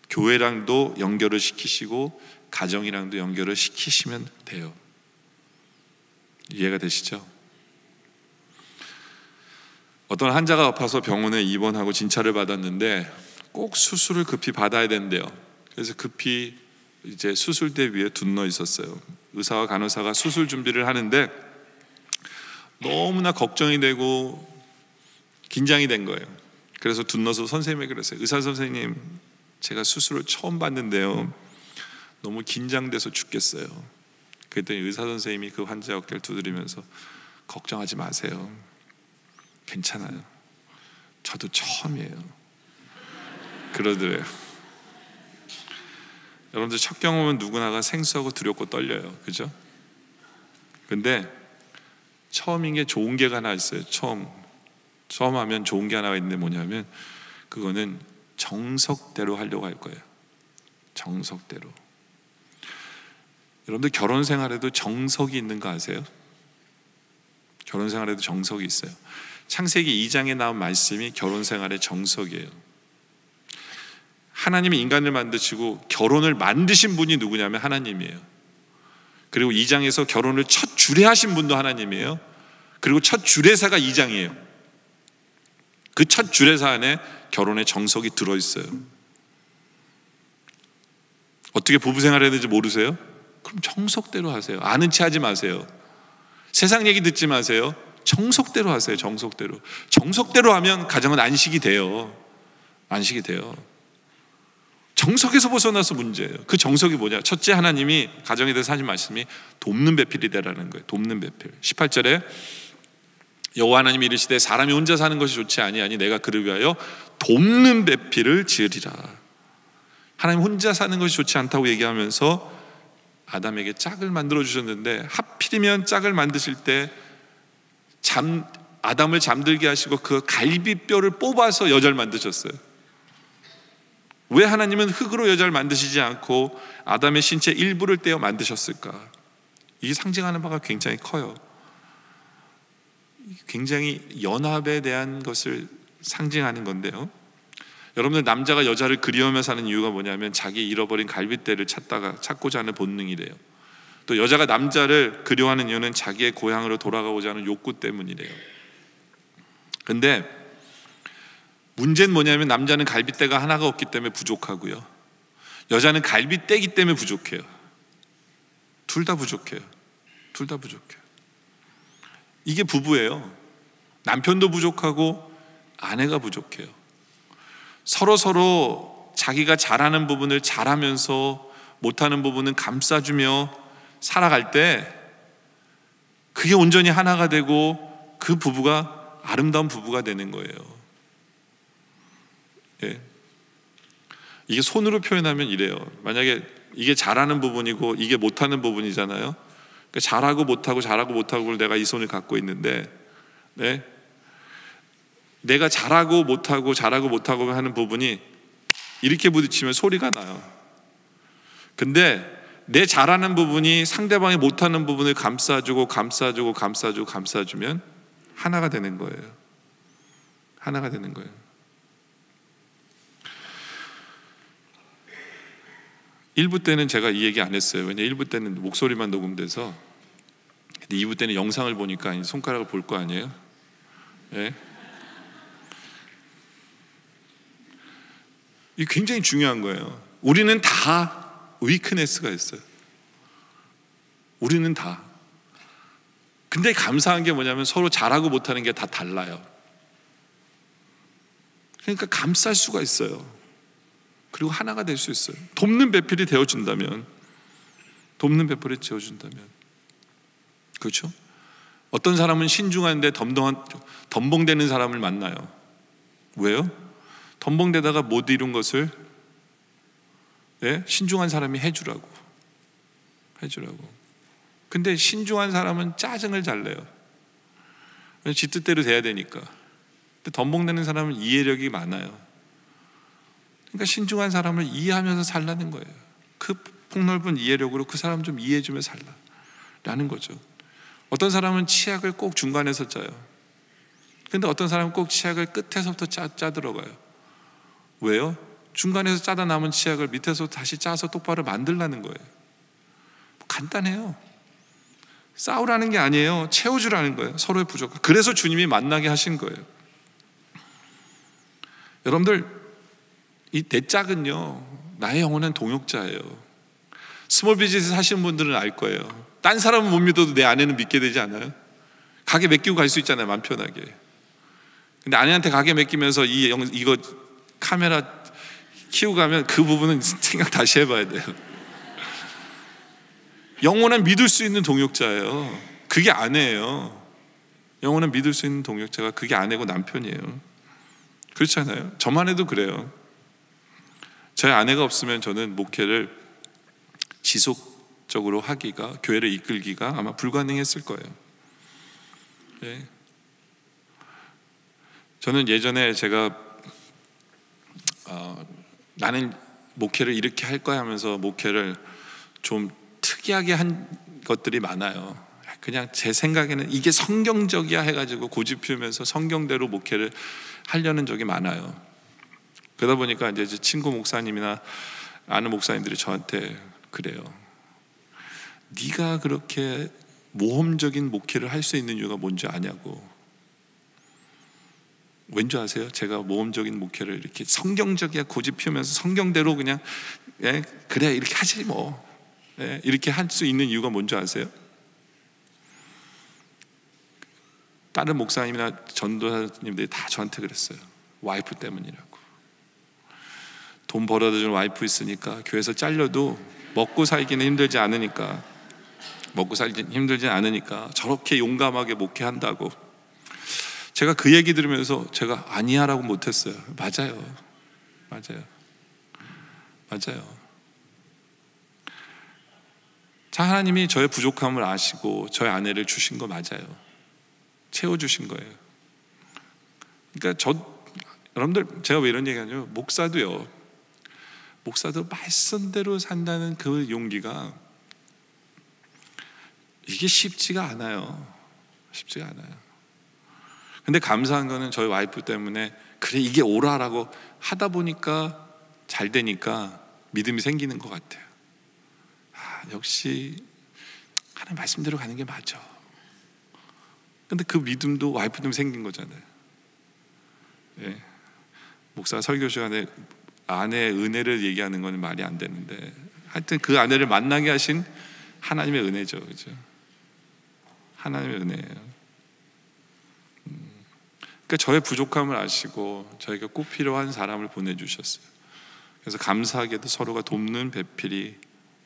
교회랑도 연결을 시키시고 가정이랑도 연결을 시키시면 돼요. 이해가 되시죠? 어떤 환자가 아파서 병원에 입원하고 진찰을 받았는데 꼭 수술을 급히 받아야 된대요. 그래서 급히 이제 수술대 위에 둔너 있었어요. 의사와 간호사가 수술 준비를 하는데 너무나 걱정이 되고 긴장이 된 거예요. 그래서 둔너서 선생님에게 그랬어요. 의사 선생님, 제가 수술을 처음 받는데요, 너무 긴장돼서 죽겠어요. 그랬더니 의사 선생님이 그 환자 어깨를 두드리면서 걱정하지 마세요. 괜찮아요. 저도 처음이에요. 그러더래요. 여러분들 첫 경험은 누구나가 생소하고 두렵고 떨려요. 그죠? 근데 처음인 게 좋은 게 하나 있어요. 처음 하면 좋은 게 하나가 있는데 뭐냐면 그거는 정석대로 하려고 할 거예요. 정석대로. 여러분들 결혼 생활에도 정석이 있는 거 아세요? 결혼 생활에도 정석이 있어요. 창세기 2장에 나온 말씀이 결혼 생활의 정석이에요. 하나님이 인간을 만드시고 결혼을 만드신 분이 누구냐면 하나님이에요. 그리고 2장에서 결혼을 첫 주례하신 분도 하나님이에요. 그리고 첫 주례사가 2장이에요. 그 첫 주례사 안에 결혼의 정석이 들어있어요. 어떻게 부부 생활해야 되는지 모르세요? 그럼 정석대로 하세요. 아는 체 하지 마세요. 세상 얘기 듣지 마세요. 정석대로 하세요. 정석대로 하면 가정은 안식이 돼요. 안식이 돼요. 정석에서 벗어나서 문제예요. 그 정석이 뭐냐? 첫째, 하나님이 가정에 대해서 하신 말씀이 돕는 배필이 되라는 거예요. 돕는 배필. 18절에 여호와 하나님이 이르시되 사람이 혼자 사는 것이 좋지 아니하니 내가 그를 위하여 돕는 배필을 지으리라. 하나님 혼자 사는 것이 좋지 않다고 얘기하면서 아담에게 짝을 만들어 주셨는데, 하필이면 짝을 만드실 때 아담을 잠들게 하시고 그 갈비뼈를 뽑아서 여자를 만드셨어요. 왜 하나님은 흙으로 여자를 만드시지 않고 아담의 신체 일부를 떼어 만드셨을까? 이게 상징하는 바가 굉장히 커요. 굉장히 연합에 대한 것을 상징하는 건데요, 여러분들 남자가 여자를 그리워하면서 사는 이유가 뭐냐면 자기 잃어버린 갈빗대를 찾고자 하는 본능이래요. 또 여자가 남자를 그리워하는 이유는 자기의 고향으로 돌아가고자 하는 욕구 때문이래요. 근데 문제는 뭐냐면 남자는 갈빗대가 하나가 없기 때문에 부족하고요, 여자는 갈빗대기 때문에 부족해요. 둘 다 부족해요. 이게 부부예요. 남편도 부족하고 아내가 부족해요. 서로 자기가 잘하는 부분을 잘하면서 못하는 부분은 감싸주며 살아갈 때 그게 온전히 하나가 되고 그 부부가 아름다운 부부가 되는 거예요. 예. 이게 손으로 표현하면 이래요. 만약에 이게 잘하는 부분이고 이게 못하는 부분이잖아요. 그러니까 잘하고 못하고를 내가 이 손을 갖고 있는데, 네? 내가 잘하고 못하고 하는 부분이 이렇게 부딪히면 소리가 나요. 근데 내 잘하는 부분이 상대방이 못하는 부분을 감싸주면 하나가 되는 거예요. 하나가 되는 거예요. 일부 때는 제가 이 얘기 안 했어요. 왜냐면 1부 때는 목소리만 녹음돼서. 근데 2부 때는 영상을 보니까 손가락을 볼 거 아니에요. 네? 이게 굉장히 중요한 거예요. 우리는 다 위크네스가 있어요. 우리는 다. 근데 감사한 게 뭐냐면 서로 잘하고 못하는 게 다 달라요. 그러니까 감쌀 수가 있어요. 그리고 하나가 될 수 있어요. 돕는 배필이 되어준다면, 그렇죠? 어떤 사람은 신중한데 덤벙대는 사람을 만나요. 왜요? 덤벙대다가 못 이룬 것을 신중한 사람이 해주라고. 근데 신중한 사람은 짜증을 잘 내요. 지 뜻대로 돼야 되니까. 근데 덤벙대는 사람은 이해력이 많아요. 그러니까 신중한 사람을 이해하면서 살라는 거예요. 그 폭넓은 이해력으로 그 사람 좀 이해해주며 살라는 거죠. 어떤 사람은 치약을 꼭 중간에서 짜요. 근데 어떤 사람은 꼭 치약을 끝에서부터 짜 들어가요. 왜요? 중간에서 짜다 남은 치약을 밑에서 다시 짜서 똑바로 만들라는 거예요. 간단해요. 싸우라는 게 아니에요. 채워주라는 거예요. 서로의 부족. 그래서 주님이 만나게 하신 거예요. 여러분들, 이 내 짝은요, 나의 영혼은 동역자예요. 스몰 비즈니스 하시는 분들은 알 거예요. 딴 사람은 못 믿어도 내 아내는 믿게 되지 않아요? 가게 맡기고 갈 수 있잖아요, 마음 편하게. 근데 아내한테 가게 맡기면서 이거 카메라 키우고 가면 그 부분은 생각 다시 해봐야 돼요. 영원한 믿을 수 있는 동역자예요. 그게 아내예요. 영원한 믿을 수 있는 동역자가 그게 아내고 남편이에요. 그렇잖아요. 저만 해도 그래요. 저희 아내가 없으면 저는 목회를 지속적으로 하기가, 교회를 이끌기가 아마 불가능했을 거예요. 예. 저는 예전에 제가 나는 목회를 이렇게 할 거야 하면서 목회를 좀 특이하게 한 것들이 많아요. 그냥 제 생각에는 이게 성경적이야 해가지고 고집 피우면서 성경대로 목회를 하려는 적이 많아요. 그러다 보니까 이제 친구 목사님이나 아는 목사님들이 저한테 그래요. 네가 그렇게 모험적인 목회를 할 수 있는 이유가 뭔지 아냐고. 왠지 아세요? 제가 모험적인 목회를 이렇게 성경적이야 고집 피우면서 성경대로 그냥 그래 이렇게 하지 뭐 이렇게 할 수 있는 이유가 뭔지 아세요? 다른 목사님이나 전도사님들이 다 저한테 그랬어요. 와이프 때문이라고. 돈 벌어다 주는 와이프 있으니까 교회에서 잘려도 먹고 살기는 힘들지 않으니까 저렇게 용감하게 목회한다고. 제가 그 얘기 들으면서 제가 아니야라고 못했어요. 맞아요. 자, 하나님이 저의 부족함을 아시고 저의 아내를 주신 거 맞아요. 채워주신 거예요. 그러니까 여러분들 제가 왜 이런 얘기하냐면 목사도 말씀대로 산다는 그 용기가 이게 쉽지가 않아요. 근데 감사한 거는 저희 와이프 때문에 그래 이게 옳아라고 하다 보니까 잘 되니까 믿음이 생기는 것 같아요. 역시 하나님 말씀대로 가는 게 맞아. 근데 그 믿음도 와이프 때문에 생긴 거잖아요. 예. 목사 설교 시간에 아내의 은혜를 얘기하는 건 말이 안 되는데 하여튼 그 아내를 만나게 하신 하나님의 은혜죠. 그죠? 하나님의 은혜예요. 그러니까 저의 부족함을 아시고 저에게 꼭 필요한 사람을 보내주셨어요. 그래서 감사하게도 서로가 돕는 배필이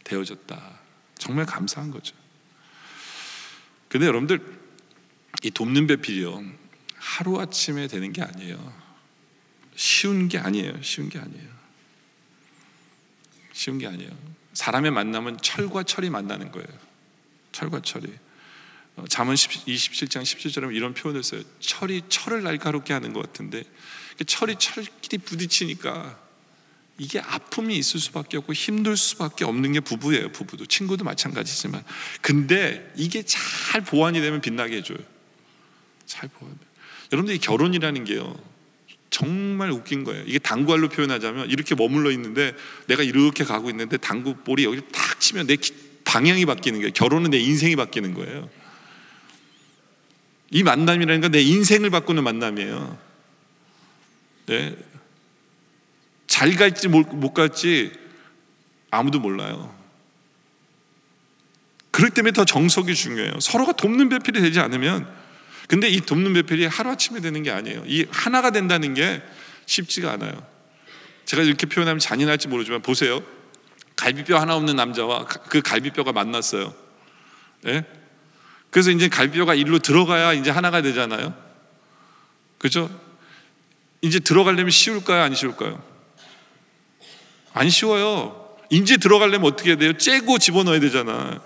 되어졌다. 정말 감사한 거죠. 근데 여러분들 이 돕는 배필이요 하루아침에 되는 게 아니에요. 쉬운 게 아니에요. 사람의 만남은 철과 철이 만나는 거예요. 철과 철이. 잠언 27장 17절에 이런 표현을 써요. 철이 철을 날카롭게 하는 것 같은데 철이 철끼리 부딪히니까 이게 아픔이 있을 수밖에 없고 힘들 수밖에 없는 게 부부예요. 부부도 친구도 마찬가지지만 근데 이게 잘 보완이 되면 빛나게 해줘요. 잘 보완. 여러분들 이 결혼이라는 게요 정말 웃긴 거예요. 이게 당구알로 표현하자면 이렇게 머물러 있는데 내가 이렇게 가고 있는데 당구볼이 여기 탁 치면 내 방향이 바뀌는 거예요. 결혼은 내 인생이 바뀌는 거예요. 이 만남이라는 건 내 인생을 바꾸는 만남이에요. 네. 잘 갈지 못 갈지 아무도 몰라요. 그렇기 때문에 더 정석이 중요해요. 서로가 돕는 배필이 되지 않으면 근데 이 돕는 배필이 하루아침에 되는 게 아니에요. 이 하나가 된다는 게 쉽지가 않아요. 제가 이렇게 표현하면 잔인할지 모르지만 보세요. 갈비뼈 하나 없는 남자와 그 갈비뼈가 만났어요. 네? 그래서 이제 갈비뼈가 일로 들어가야 이제 하나가 되잖아요. 그죠? 이제 들어가려면 쉬울까요? 안 쉬울까요? 안 쉬워요. 이제 들어가려면 어떻게 해야 돼요? 째고 집어넣어야 되잖아.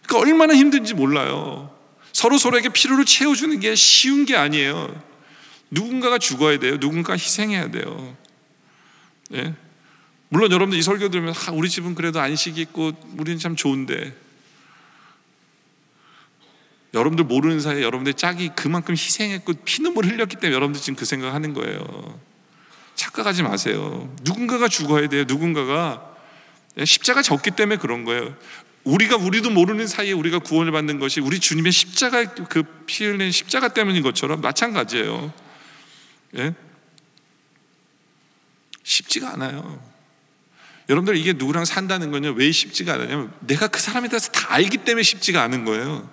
그러니까 얼마나 힘든지 몰라요. 서로에게 필요를 채워주는 게 쉬운 게 아니에요. 누군가가 죽어야 돼요. 누군가가 희생해야 돼요. 네? 물론 여러분들 이 설교 들으면 우리 집은 그래도 안식이 있고 우리는 참 좋은데 여러분들 모르는 사이에 여러분들 짝이 그만큼 희생했고 피눈물 흘렸기 때문에 여러분들 지금 그 생각하는 거예요. 착각하지 마세요. 누군가가 죽어야 돼요. 누군가가 십자가 졌기 때문에 그런 거예요. 우리도 모르는 사이에 우리가 구원을 받는 것이 우리 주님의 십자가 그 피 흘린 십자가 때문인 것처럼 마찬가지예요. 예? 쉽지가 않아요. 여러분들 이게 누구랑 산다는 건요 왜 쉽지가 않냐면 내가 그 사람에 대해서 다 알기 때문에 쉽지가 않은 거예요.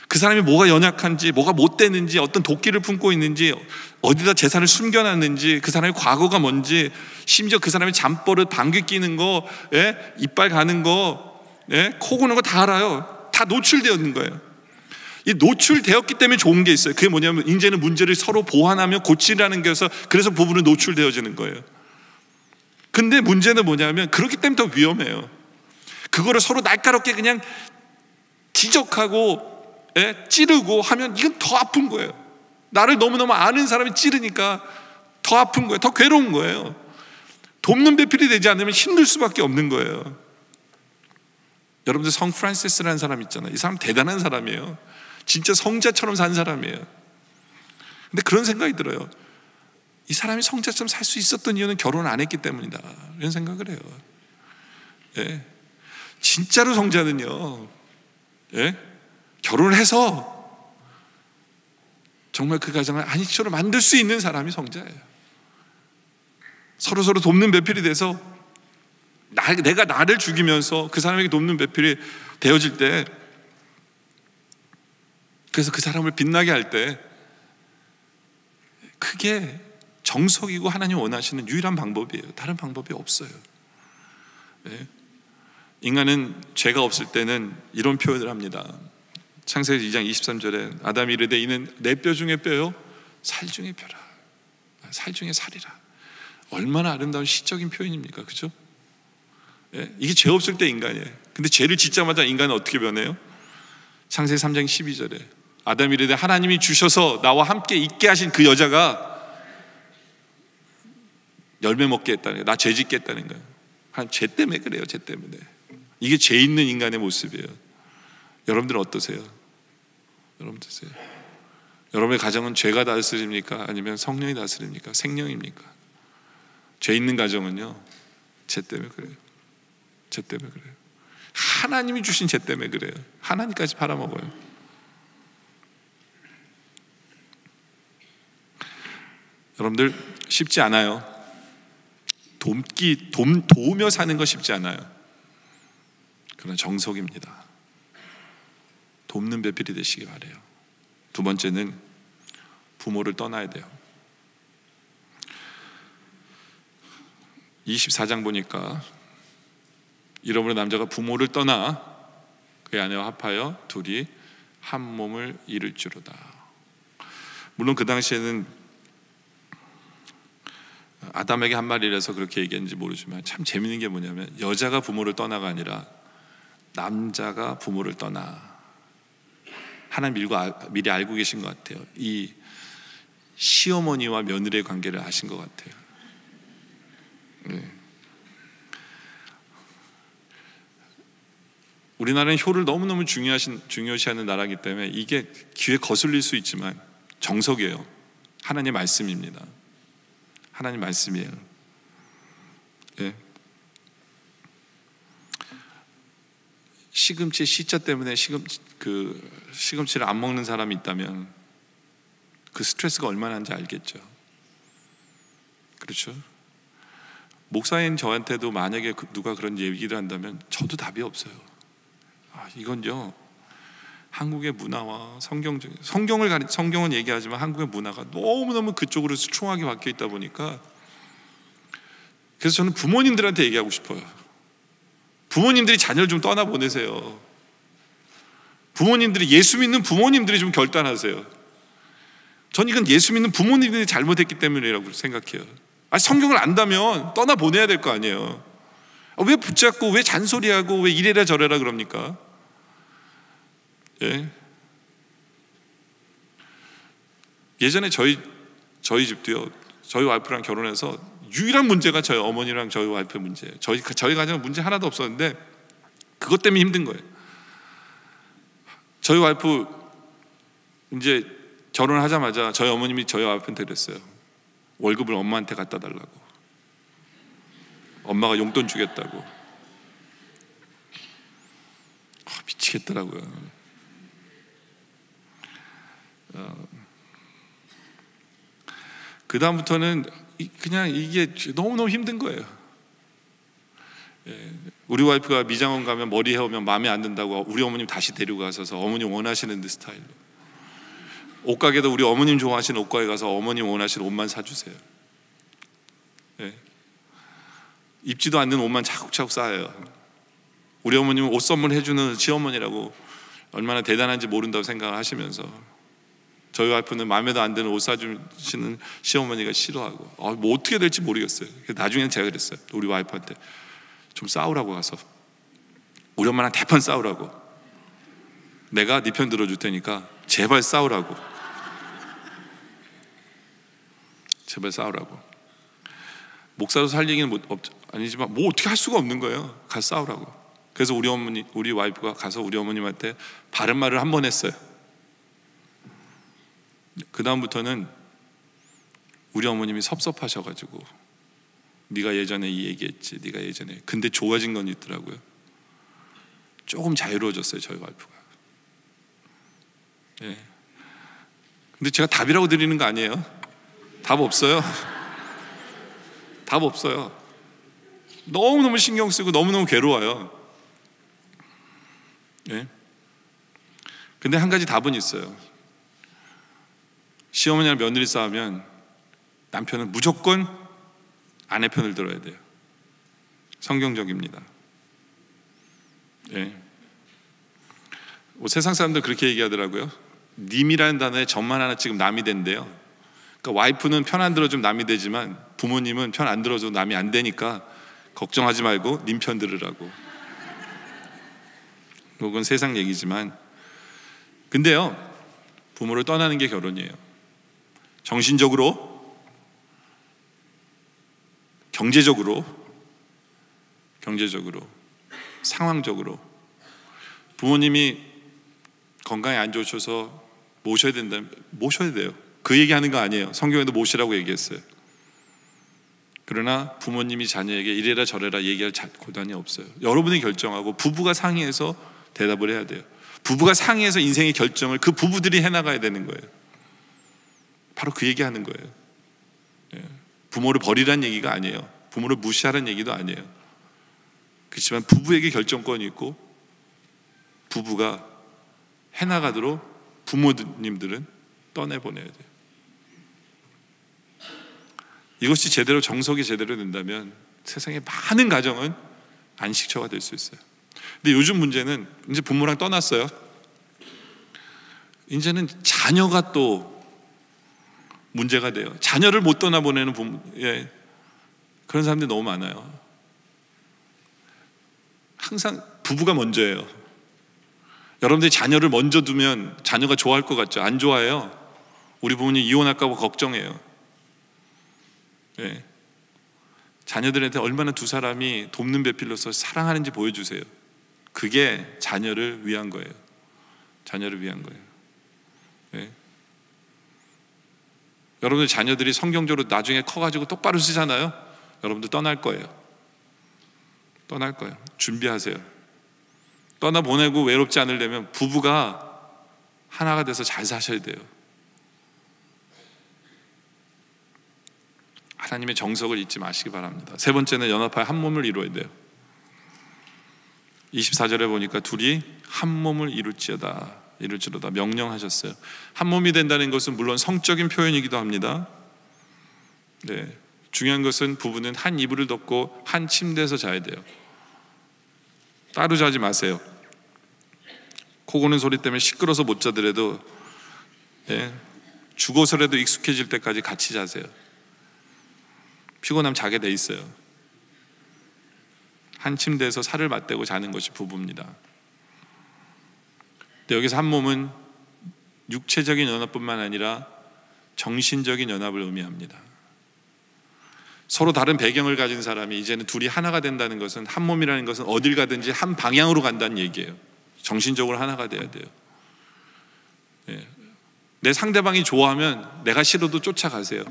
그 사람이 뭐가 연약한지, 뭐가 못되는지, 어떤 도끼를 품고 있는지, 어디다 재산을 숨겨놨는지, 그 사람의 과거가 뭔지, 심지어 그 사람의 잠버릇, 방귀 뀌는 거, 이빨 가는 거, 코 고는 거 다 알아요. 다 노출되어 있는 거예요. 이 노출되었기 때문에 좋은 게 있어요. 그게 뭐냐면 이제는 문제를 서로 보완하며 고치라는 게서, 그래서 부부는 노출되어지는 거예요. 근데 문제는 뭐냐면 그렇기 때문에 더 위험해요. 그거를 서로 날카롭게 그냥 지적하고 찌르고 하면 이건 더 아픈 거예요. 나를 너무너무 아는 사람이 찌르니까 더 아픈 거예요. 더 괴로운 거예요. 돕는 배필이 되지 않으면 힘들 수밖에 없는 거예요. 여러분들 성 프란시스라는 사람 있잖아요. 이 사람 대단한 사람이에요. 진짜 성자처럼 산 사람이에요. 근데 그런 생각이 들어요. 이 사람이 성자처럼 살 수 있었던 이유는 결혼 안 했기 때문이다, 이런 생각을 해요. 진짜로 성자는요, 결혼을 해서 정말 그 가정을 안식처로 만들 수 있는 사람이 성자예요. 서로 돕는 배필이 돼서 내가 나를 죽이면서 그 사람에게 돕는 배필이 되어질 때, 그래서 그 사람을 빛나게 할 때, 그게 정석이고 하나님 원하시는 유일한 방법이에요. 다른 방법이 없어요. 인간은 죄가 없을 때는 이런 표현을 합니다. 창세기 2장 23절에 아담이 이르되 이는 내 뼈 중에 뼈요 살 중에 뼈라, 살 중에 살이라. 얼마나 아름다운 시적인 표현입니까? 그죠? 이게 죄 없을 때 인간이에요. 근데 죄를 짓자마자 인간은 어떻게 변해요? 창세기 3장 12절에 아담이 이르되 하나님이 주셔서 나와 함께 있게 하신 그 여자가 열매 먹게 했다는 거예요. 나 죄 짓게 했다는 거예요. 죄 때문에 그래요. 죄 때문에. 이게 죄 있는 인간의 모습이에요. 여러분들은 어떠세요? 여러분의 가정은 죄가 다스립니까? 아니면 성령이 다스립니까? 생명입니까? 죄 있는 가정은요, 죄 때문에 그래요. 죄 때문에 그래요. 하나님이 주신 죄 때문에 그래요. 하나님까지 팔아먹어요. 여러분들 쉽지 않아요. 도우며 사는 거 쉽지 않아요. 그러나 정석입니다. 돕는 배필이 되시기 바라요. 두 번째는 부모를 떠나야 돼요. 24장 보니까 잃어버린 남자가 부모를 떠나 그의 아내와 합하여 둘이 한 몸을 이룰지로다. 물론 그 당시에는 아담에게 한 말이라서 그렇게 얘기했는지 모르지만 참 재밌는 게 뭐냐면 여자가 부모를 떠나가 아니라 남자가 부모를 떠나. 하나님 미리 알고 계신 것 같아요. 이 시어머니와 며느리의 관계를 아신 것 같아요. 우리나라는 효를 너무너무 중요시하는 나라이기 때문에 이게 귀에 거슬릴 수 있지만 정석이에요. 하나님의 말씀입니다. 하나님 말씀이에요. 시금치 시자 때문에 시금치를 안 먹는 사람이 있다면 그 스트레스가 얼마나 한지 알겠죠. 그렇죠? 목사인 저한테도 만약에 누가 그런 얘기를 한다면 저도 답이 없어요. 이건요, 한국의 문화와 성경은 얘기하지만 한국의 문화가 너무너무 그쪽으로 수충하게 바뀌어 있다 보니까, 그래서 저는 부모님들한테 얘기하고 싶어요. 부모님들이 자녀를 좀 떠나보내세요. 부모님들이, 예수 믿는 부모님들이 좀 결단하세요. 전 이건 예수 믿는 부모님들이 잘못했기 때문이라고 생각해요. 성경을 안다면 떠나보내야 될 거 아니에요. 왜 붙잡고, 왜 잔소리하고, 왜 이래라 저래라 그럽니까? 예전에 저희 집도요, 저희 와이프랑 결혼해서 유일한 문제가 저희 어머니랑 저희 와이프의 문제예요. 저희 가정은 문제 하나도 없었는데 그것 때문에 힘든 거예요. 저희 와이프 이제 결혼하자마자 저희 어머님이 저희 와이프한테 그랬어요. 월급을 엄마한테 갖다 달라고. 엄마가 용돈 주겠다고. 미치겠더라고요. 그 다음부터는 그냥 이게 너무너무 힘든 거예요. 우리 와이프가 미장원 가면 머리 해오면 마음에 안 든다고 우리 어머님 다시 데리고 가셔서 어머님 원하시는 데 스타일로, 옷가게도 우리 어머님 좋아하시는 옷가게 가서 어머님 원하시는 옷만 사주세요. 입지도 않는 옷만 차곡차곡 쌓아요. 우리 어머님은 옷 선물해주는 시어머니라고 얼마나 대단한지 모른다고 생각을 하시면서 저희 와이프는 마음에도 안 드는 옷 사주시는 시어머니가 싫어하고 뭐 어떻게 될지 모르겠어요. 나중에는 제가 그랬어요. 우리 와이프한테 좀 싸우라고 가서, 우리 엄마랑 대판 싸우라고, 내가 네 편 들어줄 테니까 제발 싸우라고, 제발 싸우라고. 목사로 살 얘기는 아니지만 뭐 어떻게 할 수가 없는 거예요. 가서 싸우라고. 그래서 우리 와이프가 가서 우리 어머님한테 바른 말을 한 번 했어요. 그 다음부터는 우리 어머님이 섭섭하셔가지고 네가 예전에 이 얘기했지, 네가 예전에. 근데 좋아진 건 있더라고요. 조금 자유로워졌어요, 저희 와이프가. 근데 제가 답이라고 드리는 거 아니에요. 답 없어요. 답 없어요. 너무너무 신경 쓰고 너무너무 괴로워요. 근데 한 가지 답은 있어요. 시어머니랑 며느리 싸우면 남편은 무조건 아내 편을 들어야 돼요. 성경적입니다. 세상 사람들 그렇게 얘기하더라고요. 님이라는 단어에 점만 하나 찍으면 남이 된대요. 그러니까 와이프는 편 안 들어주면 남이 되지만 부모님은 편 안 들어줘도 남이 안 되니까 걱정하지 말고 님 편 들으라고. 그건 세상 얘기지만, 근데요, 부모를 떠나는 게 결혼이에요. 정신적으로, 경제적으로, 상황적으로. 부모님이 건강이 안 좋으셔서 모셔야 된다면 모셔야 돼요. 그 얘기하는 거 아니에요. 성경에도 모시라고 얘기했어요. 그러나 부모님이 자녀에게 이래라 저래라 얘기할 고단이 없어요. 여러분이 결정하고 부부가 상의해서 대답을 해야 돼요. 부부가 상의해서 인생의 결정을 그 부부들이 해나가야 되는 거예요. 바로 그 얘기하는 거예요. 부모를 버리라는 얘기가 아니에요. 부모를 무시하라는 얘기도 아니에요. 그렇지만 부부에게 결정권이 있고 부부가 해나가도록 부모님들은 떠내보내야 돼요. 이것이 제대로 정석이 제대로 된다면 세상의 많은 가정은 안식처가 될 수 있어요. 근데 요즘 문제는 이제 부모랑 떠났어요. 이제는 자녀가 또 문제가 돼요. 자녀를 못 떠나보내는 부모, 그런 사람들이 너무 많아요. 항상 부부가 먼저예요. 여러분들이 자녀를 먼저 두면 자녀가 좋아할 것 같죠? 안 좋아해요. 우리 부모님 이혼할까 봐 걱정해요. 자녀들한테 얼마나 두 사람이 돕는 배필로서 사랑하는지 보여주세요. 그게 자녀를 위한 거예요. 자녀를 위한 거예요. 여러분들 자녀들이 성경적으로 나중에 커가지고 똑바로 쓰잖아요. 여러분들 떠날 거예요. 준비하세요. 떠나보내고 외롭지 않으려면 부부가 하나가 돼서 잘 사셔야 돼요. 하나님의 정석을 잊지 마시기 바랍니다. 세 번째는 연합하여 한 몸을 이루어야 돼요. 24절에 보니까 둘이 한 몸을 이룰지로다 명령하셨어요. 한 몸이 된다는 것은 물론 성적인 표현이기도 합니다. 중요한 것은 부부는 한 이불을 덮고 한 침대에서 자야 돼요. 따로 자지 마세요. 코 고는 소리 때문에 시끄러워서 못 자더라도 죽어서라도 익숙해질 때까지 같이 자세요. 피곤하면 자게 돼 있어요. 한 침대에서 살을 맞대고 자는 것이 부부입니다. 근데 여기서 한 몸은 육체적인 연합뿐만 아니라 정신적인 연합을 의미합니다. 서로 다른 배경을 가진 사람이 이제는 둘이 하나가 된다는 것은, 한 몸이라는 것은 어딜 가든지 한 방향으로 간다는 얘기예요. 정신적으로 하나가 돼야 돼요. 내 상대방이 좋아하면 내가 싫어도 쫓아가세요.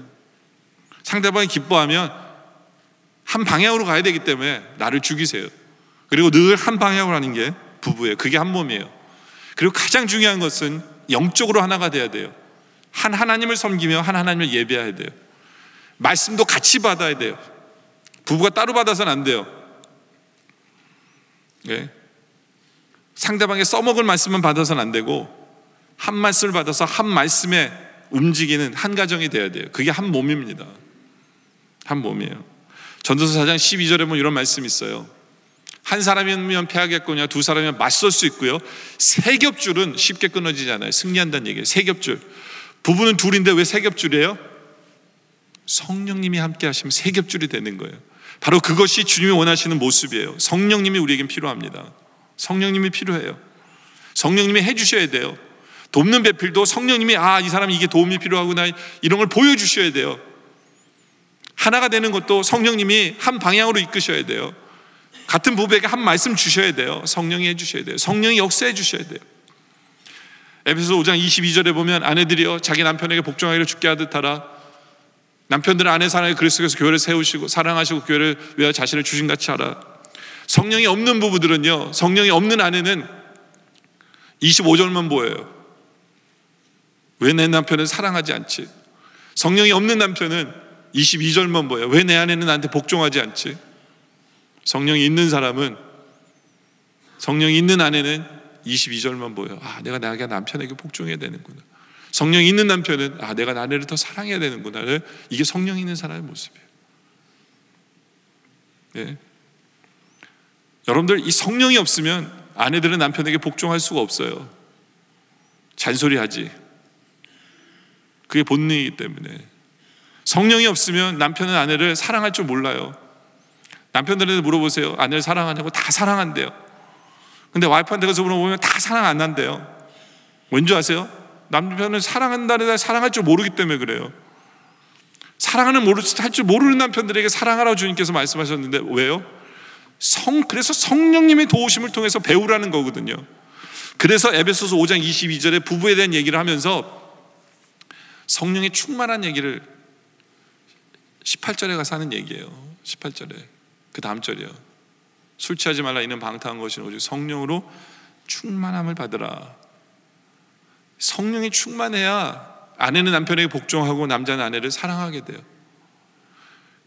상대방이 기뻐하면 한 방향으로 가야 되기 때문에 나를 죽이세요. 그리고 늘 한 방향으로 하는 게 부부예요. 그게 한 몸이에요. 그리고 가장 중요한 것은 영적으로 하나가 돼야 돼요. 한 하나님을 섬기며 한 하나님을 예배해야 돼요. 말씀도 같이 받아야 돼요. 부부가 따로 받아서는 안 돼요. 예? 상대방의 써먹을 말씀만 받아서는 안 되고 한 말씀을 받아서 한 말씀에 움직이는 한 가정이 돼야 돼요. 그게 한 몸입니다. 한 몸이에요. 전도서 4장 12절에 보면 이런 말씀이 있어요. 한 사람이면 패하겠거냐, 두 사람이면 맞설 수 있고요, 세 겹줄은 쉽게 끊어지지 않아요. 승리한다는 얘기예요. 세 겹줄. 부부는 둘인데 왜 세 겹줄이에요? 성령님이 함께 하시면 세 겹줄이 되는 거예요. 바로 그것이 주님이 원하시는 모습이에요. 성령님이 우리에겐 필요합니다. 성령님이 필요해요. 성령님이 해주셔야 돼요. 돕는 배필도 성령님이 이 사람이 이게 도움이 필요하구나, 이런 걸 보여주셔야 돼요. 하나가 되는 것도 성령님이 한 방향으로 이끄셔야 돼요. 같은 부부에게 한 말씀 주셔야 돼요. 성령이 해주셔야 돼요. 성령이 역사해 주셔야 돼요. 에베소서 5장 22절에 보면 아내들이여 자기 남편에게 복종하기를 주께 하듯 하라. 남편들은 아내 사랑에 그리스도께서 교회를 세우시고 사랑하시고 교회를 위하여 자신을 주신같이 하라. 성령이 없는 부부들은요, 성령이 없는 아내는 25절만 보여요. 왜 내 남편을 사랑하지 않지? 성령이 없는 남편은 22절만 보여요. 왜 내 아내는 나한테 복종하지 않지? 성령이 있는 사람은, 성령이 있는 아내는 22절만 보여요. 내가 나에게 남편에게 복종해야 되는구나. 성령이 있는 남편은 내가 아내를 더 사랑해야 되는구나. 이게 성령이 있는 사람의 모습이에요. 네. 여러분들, 이 성령이 없으면 아내들은 남편에게 복종할 수가 없어요. 잔소리하지. 그게 본능이기 때문에. 성령이 없으면 남편은 아내를 사랑할 줄 몰라요. 남편들한테 물어보세요. 아내를 사랑하냐고. 다 사랑한대요. 근데 와이프한테 가서 물어보면 다 사랑 안 한대요. 왠지 아세요? 남편을 사랑한다는, 사랑할 줄 모르기 때문에 그래요. 할 줄 모르는 남편들에게 사랑하라고 주님께서 말씀하셨는데 왜요? 그래서 성령님의 도우심을 통해서 배우라는 거거든요. 그래서 에베소서 5장 22절에 부부에 대한 얘기를 하면서 성령의 충만한 얘기를 18절에 가서 하는 얘기예요. 18절에. 그 다음 절이요. 술 취하지 말라. 이는 방탕한 것이니 오직 성령으로 충만함을 받으라. 성령이 충만해야 아내는 남편에게 복종하고 남자는 아내를 사랑하게 돼요.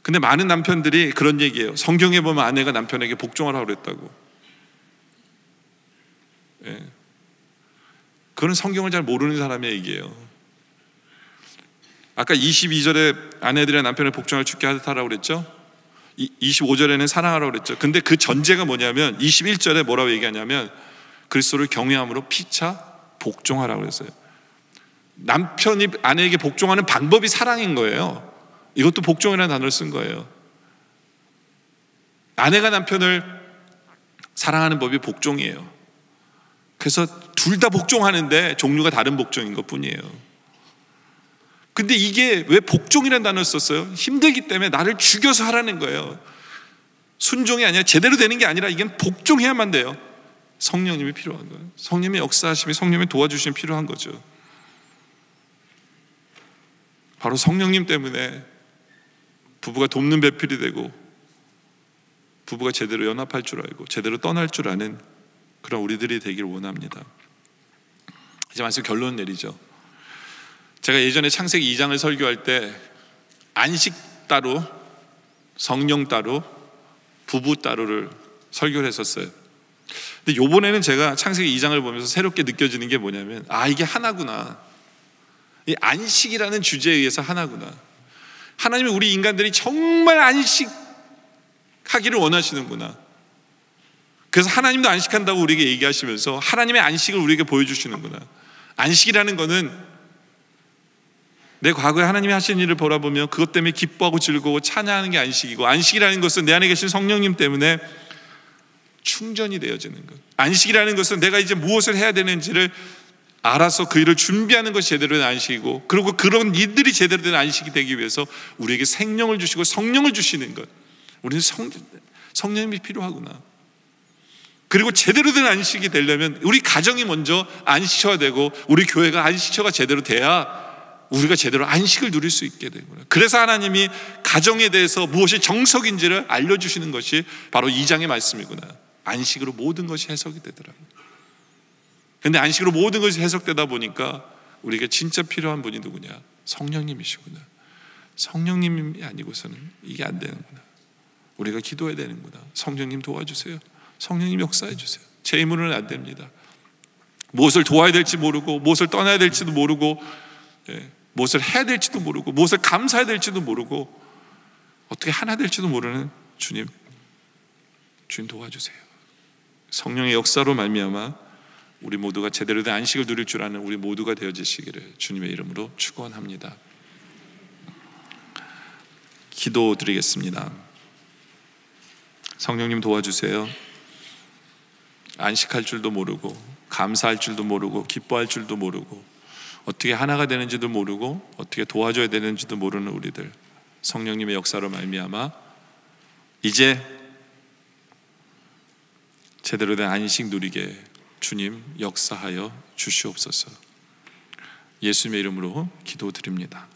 근데 많은 남편들이 그런 얘기예요. 성경에 보면 아내가 남편에게 복종하라고 그랬다고. 예. 그건 성경을 잘 모르는 사람의 얘기예요. 아까 22절에 아내들의 남편을 복종할 주께 하듯 하라고 그랬죠? 25절에는 사랑하라고 그랬죠. 근데 그 전제가 뭐냐면 21절에 뭐라고 얘기하냐면 그리스도를 경외함으로 피차 복종하라고 그랬어요. 남편이 아내에게 복종하는 방법이 사랑인 거예요. 이것도 복종이라는 단어를 쓴 거예요. 아내가 남편을 사랑하는 법이 복종이에요. 그래서 둘 다 복종하는데 종류가 다른 복종인 것 뿐이에요. 근데 이게 왜 복종이라는 단어를 썼어요? 힘들기 때문에 나를 죽여서 하라는 거예요. 순종이 아니라, 제대로 되는 게 아니라 이건 복종해야만 돼요. 성령님이 필요한 거예요. 성령님의 역사하심이, 성령님의 도와주심이 필요한 거죠. 바로 성령님 때문에 부부가 돕는 배필이 되고 부부가 제대로 연합할 줄 알고 제대로 떠날 줄 아는 그런 우리들이 되기를 원합니다. 이제 말씀 결론 내리죠. 제가 예전에 창세기 2장을 설교할 때 안식 따로, 성령 따로, 부부 따로를 설교를 했었어요. 근데 이번에는 제가 창세기 2장을 보면서 새롭게 느껴지는 게 뭐냐면 이게 하나구나. 이 안식이라는 주제에 의해서 하나구나. 하나님이 우리 인간들이 정말 안식하기를 원하시는구나. 그래서 하나님도 안식한다고 우리에게 얘기하시면서 하나님의 안식을 우리에게 보여주시는구나. 안식이라는 거는 내 과거에 하나님이 하신 일을 돌아보며 그것 때문에 기뻐하고 즐거워 찬양하는 게 안식이고, 안식이라는 것은 내 안에 계신 성령님 때문에 충전이 되어지는 것. 안식이라는 것은 내가 이제 무엇을 해야 되는지를 알아서 그 일을 준비하는 것이 제대로 된 안식이고, 그리고 그런 일들이 제대로 된 안식이 되기 위해서 우리에게 생명을 주시고 성령을 주시는 것. 우리는 성령님이 필요하구나. 그리고 제대로 된 안식이 되려면 우리 가정이 먼저 안식처가 되고 우리 교회가 안식처가 제대로 돼야 우리가 제대로 안식을 누릴 수 있게 되구나. 그래서 하나님이 가정에 대해서 무엇이 정석인지를 알려주시는 것이 바로 2장의 말씀이구나. 안식으로 모든 것이 해석이 되더라고요. 근데 안식으로 모든 것이 해석되다 보니까 우리에게 진짜 필요한 분이 누구냐? 성령님이시구나. 성령님이 아니고서는 이게 안 되는구나. 우리가 기도해야 되는구나. 성령님 도와주세요. 성령님 역사해 주세요. 제 힘으로는 안 됩니다. 무엇을 도와야 될지 모르고, 무엇을 떠나야 될지도 모르고, 무엇을 해야 될지도 모르고, 무엇을 감사해야 될지도 모르고, 어떻게 하나 될지도 모르는 주님 도와주세요. 성령의 역사로 말미암아 우리 모두가 제대로 된 안식을 누릴 줄 아는 우리 모두가 되어지시기를 주님의 이름으로 축원합니다. 기도드리겠습니다. 성령님 도와주세요. 안식할 줄도 모르고, 감사할 줄도 모르고, 기뻐할 줄도 모르고, 어떻게 하나가 되는지도 모르고, 어떻게 도와줘야 되는지도 모르는 우리들, 성령님의 역사로 말미암아 이제 제대로 된 안식 누리게 주님 역사하여 주시옵소서. 예수님의 이름으로 기도드립니다.